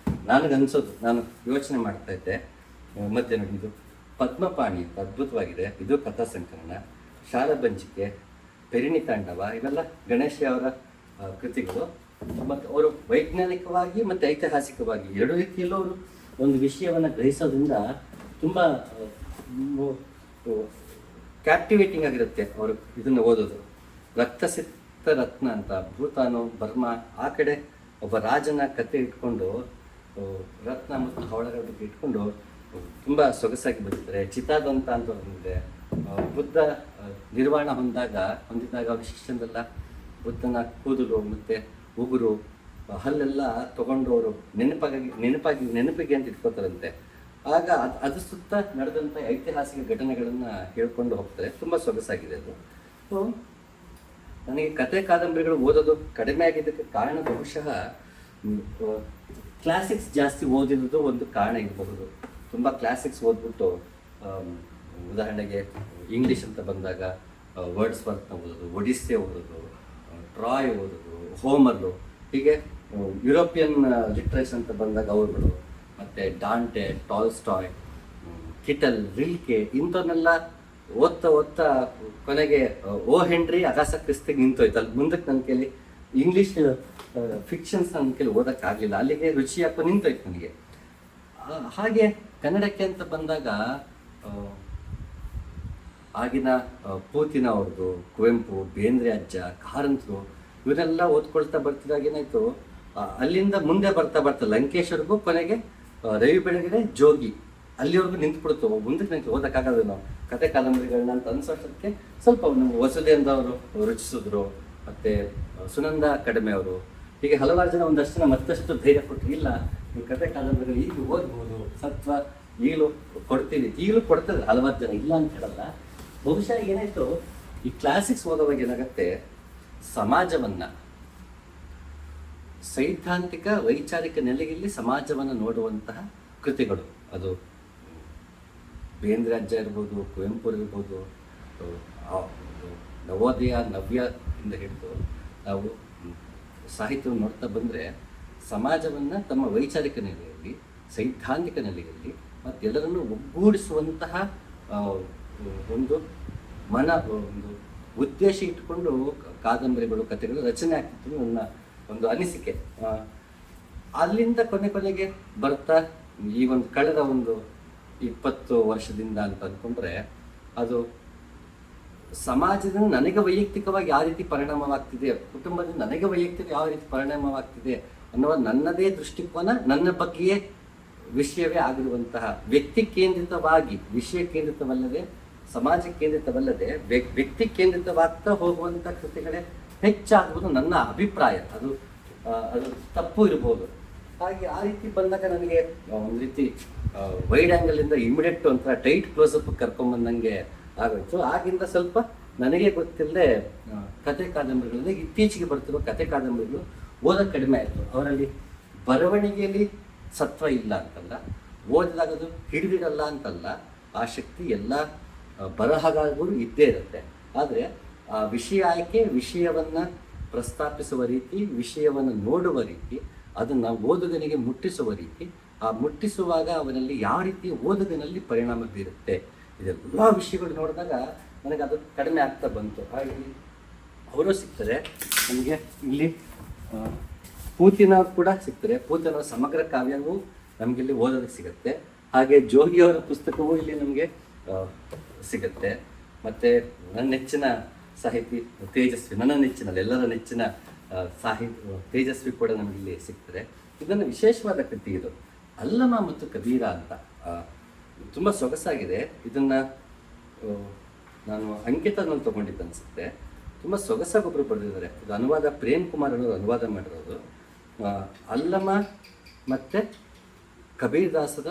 Speaker 1: ನನಗನ್ಸೋದು. ನಾನು ಯೋಚನೆ ಮಾಡ್ತಾ ಇದ್ದೆ ಮಧ್ಯೆ ನೋಡಿದ್ದು ಪದ್ಮಪಾಣಿ ಅದ್ಭುತವಾಗಿದೆ, ಇದು ಕಥಾ ಸಂಕಲನ. ಶಾಲಬಂಜಿಕೆ, ಪೆರಿಣಿತಾಂಡವ, ಇವೆಲ್ಲ ಗಣೇಶಯ್ಯ ಅವರ ಕೃತಿಗಳು. ಮತ್ತು ಅವರು ವೈಜ್ಞಾನಿಕವಾಗಿ ಮತ್ತು ಐತಿಹಾಸಿಕವಾಗಿ ಎರಡು ರೀತಿಯಲ್ಲೂ ಅವರು ಒಂದು ವಿಷಯವನ್ನು ಗ್ರಹಿಸೋದ್ರಿಂದ ತುಂಬ ಕ್ಯಾಪ್ಟಿವೇಟಿಂಗ್ ಆಗಿರುತ್ತೆ ಅವರು ಇದನ್ನು ಓದೋದು. ರಕ್ತಸಿಕ್ತ ರತ್ನ ಅಂತ ಭೂತಾನು ಬರ್ಮಾ ಆ ಕಡೆ ಒಬ್ಬ ರಾಜನ ಕತೆ ಇಟ್ಕೊಂಡು ರತ್ನ ಮತ್ತು ಹವಳಗಳ ಬಗ್ಗೆ ಇಟ್ಕೊಂಡು ತುಂಬ ಸೊಗಸಾಗಿ ಬರೀತಾರೆ. ಚಿತಾದಂತ ಅಂತ ಬಂದಿದೆ. ಬುದ್ಧ ನಿರ್ವಾಣ ಹೊಂದಿದಾಗ ಅವ್ರ ಶಿಷ್ಯನೆಲ್ಲ ಬುದ್ಧನ ಕೂದಲು ಮತ್ತು ಉಗುರು ಹಲ್ಲೆಲ್ಲ ತಗೊಂಡು ಅವರು ನೆನಪಿಗೆ ಅಂತ ಇಟ್ಕೋತಾರಂತೆ. ಆಗ ಅದು ಸುತ್ತ ನಡೆದಂಥ ಐತಿಹಾಸಿಕ ಘಟನೆಗಳನ್ನು ಹೇಳ್ಕೊಂಡು ಹೋಗ್ತಾರೆ. ತುಂಬ ಸೊಗಸಾಗಿದೆ ಅದು. ಸೊ ನನಗೆ ಕತೆ ಕಾದಂಬರಿಗಳು ಓದೋದು ಕಡಿಮೆ ಆಗಿದ್ದಕ್ಕೆ ಕಾರಣ ಬಹುಶಃ ಕ್ಲಾಸಿಕ್ಸ್ ಜಾಸ್ತಿ ಓದಿರೋದು ಒಂದು ಕಾರಣ ಇರಬಹುದು. ತುಂಬ ಕ್ಲಾಸಿಕ್ಸ್ ಓದ್ಬಿಟ್ಟು, ಉದಾಹರಣೆಗೆ ಇಂಗ್ಲೀಷ್ ಅಂತ ಬಂದಾಗ ವರ್ಡ್ಸ್ವರ್ತನ ಓದೋದು, ಒಡಿಸ್ಸೆ ಓದೋದು, ಟ್ರಾಯ್ ಓದೋದು, ಹೋಮರು, ಹೀಗೆ ಯುರೋಪಿಯನ್ ಲಿಟ್ರೇಚರ್ ಅಂತ ಬಂದಾಗ ಅವರುಗಳು, ಮತ್ತು ಡಾಂಟೆ, ಟಾಲ್ಸ್ಟಾಯ್, ಕಿಟಲ್, ರಿಲ್ಕೆ ಇಂಥವನ್ನೆಲ್ಲ ಓದ್ತಾ ಕೊನೆಗೆ ಓ ಹೆನ್ರಿ ಅಗಾಸ ಕ್ರಿಸ್ತಿಗೆ ನಿಂತೋಯ್ತು. ಅಲ್ಲಿ ಮುಂದಕ್ಕೆ ನನ್ನ ಕೈಲಿ ಇಂಗ್ಲೀಷ್ ಫಿಕ್ಷನ್ಸ್ ನನ್ನ ಕೈಲಿ ಓದೋಕ್ಕಾಗಲಿಲ್ಲ. ಅಲ್ಲಿಗೆ ರುಚಿ ಹಾಕೋ ನಿಂತೋಯ್ತು ನನಗೆ. ಹಾಗೆ ಕನ್ನಡಕ್ಕೆ ಅಂತ ಬಂದಾಗ ಆಗಿನ ಪೂತಿನ ಅವ್ರದ್ದು, ಕುವೆಂಪು, ಬೇಂದ್ರೆ ಅಜ್ಜ, ಕಾರಂತರು ಇವರೆಲ್ಲ ಓದ್ಕೊಳ್ತಾ ಬರ್ತಿದಾಗ ಏನಾಯಿತು, ಅಲ್ಲಿಂದ ಮುಂದೆ ಬರ್ತಾ ಲಂಕೇಶ್ವರ್ಗೂ ಕೊನೆಗೆ ರವಿ ಬೆಳಗೆರೆ, ಜೋಗಿ ಅಲ್ಲಿವರೆಗೂ ನಿಂತ್ಬಿಡ್ತು. ಮುಂದಕ್ಕೆ ನನಗೆ ಓದೋಕ್ಕಾಗಲ್ಲ ನಾವು ಕತೆ ಕಾದಂಬರಿಗಳನ್ನ ಅಂತ ಅನ್ಸೋಷ್ಟಕ್ಕೆ ಸ್ವಲ್ಪ ವಸುದೇಂದ್ರ ಅವರು ರುಚಿಸಿದ್ರು, ಮತ್ತು ಸುನಂದ ಕಡಿಮೆ ಅವರು, ಹೀಗೆ ಹಲವಾರು ಜನ ಒಂದಷ್ಟು ಜನ ಮತ್ತಷ್ಟು ಧೈರ್ಯ ಕೊಟ್ಟರು. ಇಲ್ಲ, ಈ ಕತೆ ಕಾದಂಬರಿಗಳು ಈಗ ಓದ್ಬೋದು, ಸತ್ವ ಈಗಲೂ ಕೊಡ್ತೀವಿ, ಈಗಲೂ ಕೊಡ್ತಿದ್ರು ಹಲವಾರು ಜನ, ಇಲ್ಲ ಅಂತ ಹೇಳಲ್ಲ. ಬಹುಶಃ ಏನಾಯಿತು, ಈ ಕ್ಲಾಸಿಕ್ಸ್ ಓದೋವಾಗ ಏನಾಗುತ್ತೆ, ಸಮಾಜವನ್ನು ಸೈದ್ಧಾಂತಿಕ ವೈಚಾರಿಕ ನೆಲೆಯಲ್ಲಿ ಸಮಾಜವನ್ನು ನೋಡುವಂತಹ ಕೃತಿಗಳು. ಅದು ಬೇಂದ್ರೆ ಅಜ್ಜ ಇರ್ಬೋದು, ಕುವೆಂಪು ಇರ್ಬೋದು, ನವೋದಯ ನವ್ಯ ಇಂದ ಹಿಡಿದು ನಾವು ಸಾಹಿತ್ಯವನ್ನು ನೋಡ್ತಾ ಬಂದರೆ ಸಮಾಜವನ್ನು ತಮ್ಮ ವೈಚಾರಿಕ ನೆಲೆಯಲ್ಲಿ, ಸೈದ್ಧಾಂತಿಕ ನೆಲೆಯಲ್ಲಿ ಮತ್ತು ಎಲ್ಲರನ್ನು ಒಗ್ಗೂಡಿಸುವಂತಹ ಒಂದು ಉದ್ದೇಶ ಇಟ್ಟುಕೊಂಡು ಕಾದಂಬರಿಗಳು, ಕಥೆಗಳು ರಚನೆ ಆಗ್ತಿತ್ತು ನನ್ನ ಒಂದು ಅನಿಸಿಕೆ. ಅಲ್ಲಿಂದ ಕೊನೆಗೆ ಬರ್ತಾ ಈ ಒಂದು ಕಳೆದ ಒಂದು 20 ವರ್ಷದಿಂದ ಅಂತ ಅಂದ್ಕೊಂಡ್ರೆ, ಅದು ಸಮಾಜದಿಂದ ನನಗೆ ವೈಯಕ್ತಿಕವಾಗಿ ಯಾವ ರೀತಿ ಪರಿಣಾಮವಾಗ್ತಿದೆ, ಕುಟುಂಬದಿಂದ ನನಗೆ ವೈಯಕ್ತಿಕ ಯಾವ ರೀತಿ ಪರಿಣಾಮವಾಗ್ತಿದೆ ಅನ್ನುವ ನನ್ನದೇ ದೃಷ್ಟಿಕೋನ, ನನ್ನ ಬಗ್ಗೆಯೇ ವಿಷಯವೇ ಆಗಿರುವಂತಹ ವ್ಯಕ್ತಿ ಕೇಂದ್ರಿತವಾಗಿ, ವಿಷಯ ಕೇಂದ್ರಿತವಲ್ಲದೆ, ಸಮಾಜ ಕೇಂದ್ರಿತವಲ್ಲದೆ ವ್ಯಕ್ತಿ ಕೇಂದ್ರಿತವಾಗ್ತಾ ಹೋಗುವಂಥ ಕೃತಿಗಳೇ ಹೆಚ್ಚಾಗುವುದು ನನ್ನ ಅಭಿಪ್ರಾಯ. ಅದು ತಪ್ಪು ಇರ್ಬೋದು. ಹಾಗೆ ಆ ರೀತಿ ಬಂದಾಗ ನನಗೆ ಒಂದು ರೀತಿ ವೈಡ್ ಆ್ಯಂಗಲಿಂದ ಇಮಿಡಿಯೇಟ್ ಒಂಥರ ಟೈಟ್ ಕ್ಲೋಸಪ್ ಕರ್ಕೊಂಬಂದಂಗೆ ಆಗೋಯ್ತು. ಆಗಿಂದ ಸ್ವಲ್ಪ ನನಗೆ ಗೊತ್ತಿಲ್ಲದೆ ಕತೆ ಕಾದಂಬರಿಗಳಲ್ಲಿ ಇತ್ತೀಚೆಗೆ ಬರ್ತಿರೋ ಕತೆ ಕಾದಂಬರಿಗಳು ಓದೋದು ಕಡಿಮೆ ಆಯಿತು. ಅವರಲ್ಲಿ ಬರವಣಿಗೆಯಲ್ಲಿ ಸತ್ವ ಇಲ್ಲ ಅಂತಲ್ಲ, ಓದಿದಾಗ ಅದು ಹಿಡಿದಿರಲ್ಲ ಅಂತಲ್ಲ, ಆ ಶಕ್ತಿ ಎಲ್ಲ ಬರಹಗಾರರು ಇದ್ದೇ ಇರುತ್ತೆ. ಆದರೆ ಆ ವಿಷಯ ಆಯ್ಕೆ, ವಿಷಯವನ್ನು ಪ್ರಸ್ತಾಪಿಸುವ ರೀತಿ, ವಿಷಯವನ್ನು ನೋಡುವ ರೀತಿ, ಅದನ್ನು ಓದುಗನಿಗೆ ಮುಟ್ಟಿಸುವ ರೀತಿ, ಆ ಮುಟ್ಟಿಸುವಾಗ ಅವನಲ್ಲಿ ಯಾವ ರೀತಿ ಓದುಗನಲ್ಲಿ ಪರಿಣಾಮ ಬೀರುತ್ತೆ, ಇದೆಲ್ಲ ವಿಷಯಗಳು ನೋಡಿದಾಗ ನನಗೆ ಅದು ಕಡಿಮೆ ಆಗ್ತಾ ಬಂತು. ಹಾಗೆ ಅವರು ಸಿಗ್ತಾರೆ ನಮಗೆ ಇಲ್ಲಿ. ಪೂತಿನ ಕೂಡ ಸಿಗ್ತಾರೆ. ಪೂತಿನ ಸಮಗ್ರ ಕಾವ್ಯವೂ ನಮಗೆ ಇಲ್ಲಿ ಓದೋದಕ್ಕೆ ಸಿಗುತ್ತೆ. ಹಾಗೆ ಜೋಗಿಯವರ ಪುಸ್ತಕವೂ ಇಲ್ಲಿ ನಮಗೆ ಸಿಗುತ್ತೆ. ಮತ್ತು ನನ್ನ ನೆಚ್ಚಿನ ಸಾಹಿತಿ ತೇಜಸ್ವಿ, ನನ್ನ ನೆಚ್ಚಿನ ಎಲ್ಲರ ನೆಚ್ಚಿನ ತೇಜಸ್ವಿ ಕೂಡ ನಮಗಿಲ್ಲಿ ಸಿಗ್ತಾರೆ. ಇದನ್ನು ವಿಶೇಷವಾದ ಕೃತಿ ಇದು, ಅಲ್ಲಮ ಮತ್ತು ಕಬೀರ ಅಂತ. ತುಂಬ ಸೊಗಸಾಗಿದೆ. ಇದನ್ನು ನಾನು ಅಂಕಿತನಲ್ಲಿ ತೊಗೊಂಡಿದ್ದು ಅನಿಸುತ್ತೆ. ತುಂಬ ಸೊಗಸಾಗಿ ಒಬ್ಬರು ಬರೆದಿದ್ದಾರೆ. ಇದು ಅನುವಾದ ಪ್ರೇಮ್ ಕುಮಾರ್ ಅನ್ನೋರು ಅನುವಾದ ಮಾಡಿರೋದು. ಅಲ್ಲಮ ಮತ್ತು ಕಬೀರ್ ದಾಸರ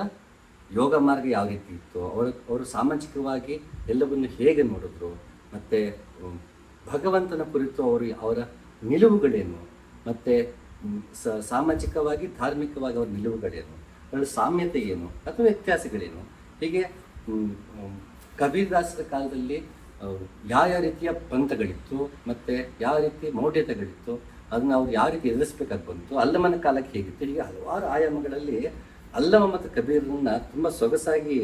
Speaker 1: ಯೋಗ ಮಾರ್ಗ ಯಾವ ರೀತಿ ಇತ್ತು, ಅವರು ಸಾಮಾಜಿಕವಾಗಿ ಎಲ್ಲವನ್ನು ಹೇಗೆ ನೋಡಿದ್ರು, ಮತ್ತು ಭಗವಂತನ ಕುರಿತು ಅವರ ನಿಲುವುಗಳೇನು, ಮತ್ತು ಸಾಮಾಜಿಕವಾಗಿ ಧಾರ್ಮಿಕವಾಗಿ ಅವರ ನಿಲುವುಗಳೇನು, ಅವರ ಸಾಮ್ಯತೆ ಏನು ಅಥವಾ ವ್ಯತ್ಯಾಸಗಳೇನು, ಹೀಗೆ ಕಬೀರ್ ದಾಸರ ಕಾಲದಲ್ಲಿ ಯಾವ ರೀತಿಯ ಪಂಥಗಳಿತ್ತು ಮತ್ತು ಯಾವ ರೀತಿ ಮೌಢ್ಯತೆಗಳಿತ್ತು, ಅದನ್ನು ಅವ್ರು ಯಾವ ರೀತಿ ಎದುರಿಸ್ಬೇಕಾಗಿ ಬಂತು, ಅಲ್ಲಮನ ಕಾಲಕ್ಕೆ ಹೇಗಿತ್ತು, ಹೀಗೆ ಹಲವಾರು ಆಯಾಮಗಳಲ್ಲಿ ಅಲ್ಲಮ ಮತ್ತು ಕಬೀರನ್ನ ತುಂಬ ಸೊಗಸಾಗಿ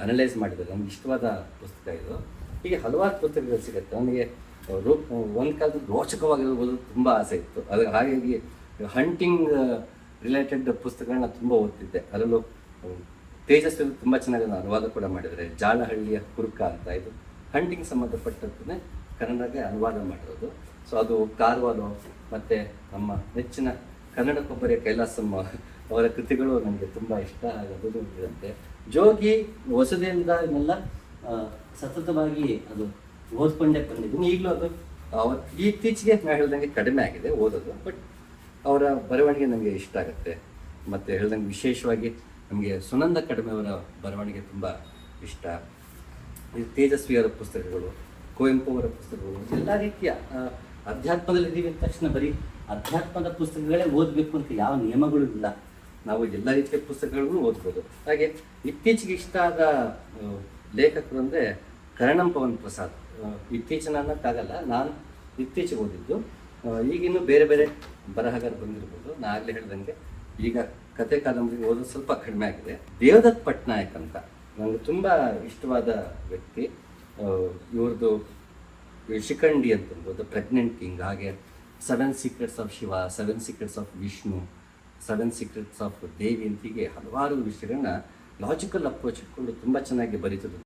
Speaker 1: ಅನಲೈಸ್ ಮಾಡಿದ್ದಾರೆ. ನನಗೆ ಇಷ್ಟವಾದ ಪುಸ್ತಕ ಇದು. ಹೀಗೆ ಹಲವಾರು ಪುಸ್ತಕಗಳು ಸಿಗುತ್ತೆ. ನನಗೆ ಒಂದು ಕಾಲದಲ್ಲಿ ರೋಚಕವಾಗಿರ್ಬೋದು ತುಂಬ ಆಸೆ ಇತ್ತು. ಹಾಗಾಗಿ ಹಂಟಿಂಗ್ ರಿಲೇಟೆಡ್ ಪುಸ್ತಕಗಳನ್ನ ತುಂಬ ಓದ್ತಿದ್ದೆ. ಅದರಲ್ಲೂ ತೇಜಸ್ವಿ ತುಂಬ ಚೆನ್ನಾಗಿ ಅನುವಾದ ಕೂಡ ಮಾಡಿದ್ದಾರೆ. ಜಾಲಹಳ್ಳಿಯ ಕುರುಕ ಅಂತ, ಇದು ಹಂಟಿಂಗ್ ಸಂಬಂಧಪಟ್ಟಂತೆ ಕನ್ನಡಕ್ಕೆ ಅನುವಾದ ಮಾಡಿರೋದು. ಸೊ ಅದು ಕಾರ್ವಾಲೋ ಮತ್ತು ನಮ್ಮ ನೆಚ್ಚಿನ ಕನ್ನಡ ಕೊಬ್ಬರಿಯ ಕೈಲಾಸಮ್ಮ ಅವರ ಕೃತಿಗಳು ನನಗೆ ತುಂಬ ಇಷ್ಟ. ಆಗೋದು ಇರುತ್ತೆ. ಜೋಗಿ ಹೊಸದಿಂದ ಇದನ್ನೆಲ್ಲ ಸತತವಾಗಿ ಅದು ಓದ್ಕೊಂಡೇ ಬಂದಿದ್ದೀನಿ. ಈಗಲೂ ಅದು ಇತ್ತೀಚೆಗೆ ನಾನು ಹೇಳ್ದಂಗೆ ಕಡಿಮೆ ಆಗಿದೆ ಓದೋದು, ಬಟ್ ಅವರ ಬರವಣಿಗೆ ನನಗೆ ಇಷ್ಟ ಆಗುತ್ತೆ. ಮತ್ತು ಹೇಳ್ದಂಗೆ ವಿಶೇಷವಾಗಿ ನಮಗೆ ಸುನಂದ ಕಡಿಮೆಯವರ ಬರವಣಿಗೆ ತುಂಬ ಇಷ್ಟ. ತೇಜಸ್ವಿಯವರ ಪುಸ್ತಕಗಳು, ಕುವೆಂಪು ಅವರ ಪುಸ್ತಕಗಳು, ಎಲ್ಲ ರೀತಿಯ ಅಧ್ಯಾತ್ಮದಲ್ಲಿದ್ದೀವಿ ಅಂದ ತಕ್ಷಣ ಬರೀ ಅಧ್ಯಾತ್ಮದ ಪುಸ್ತಕಗಳೇ ಓದಬೇಕು ಅಂತ ಯಾವ ನಿಯಮಗಳು ಇಲ್ಲ. ನಾವು ಎಲ್ಲ ರೀತಿಯ ಪುಸ್ತಕಗಳನ್ನು ಓದ್ಬೋದು. ಹಾಗೆ ಇತ್ತೀಚೆಗೆ ಇಷ್ಟ ಆದ ಲೇಖಕರು ಅಂದರೆ ಕರಣಂ ಪವನ್ ಪ್ರಸಾದ್. ಇತ್ತೀಚಿನ ಅನ್ನೋಕ್ಕಾಗಲ್ಲ, ನಾನು ಇತ್ತೀಚೆಗೆ ಓದಿದ್ದು. ಈಗಿನ್ನೂ ಬೇರೆ ಬೇರೆ ಬರಹಗಾರ ಬಂದಿರ್ಬೋದು. ನಾನು ಆಗಲೇ ಹೇಳ್ದಂಗೆ ಈಗ ಕತೆ ಕಾದಂಬರಿ ಓದೋದು ಸ್ವಲ್ಪ ಕಡಿಮೆ ಆಗಿದೆ. ದೇವದತ್ ಪಟ್ನಾಯಕ್ ಅಂತ ನನಗೆ ತುಂಬ ಇಷ್ಟವಾದ ವ್ಯಕ್ತಿ. ಇವ್ರದ್ದು ಶಿಖಂಡಿ ಅಂತಂಬೋದು, ಪ್ರೆಗ್ನೆಂಟ್ ಕಿಂಗ್, ಹಾಗೆ 7 secrets of Shiva, 7 secrets of Vishnu, 7 secrets of Devi ಅಂತಿಗೆ ಹಲವಾರು ವಿಷಯಗಳನ್ನ ಲಾಜಿಕಲ್ ಅಪ್ರೋಚ್ ಇಟ್ಕೊಂಡು ತುಂಬ ಚೆನ್ನಾಗಿ ಬರೀತದೆ.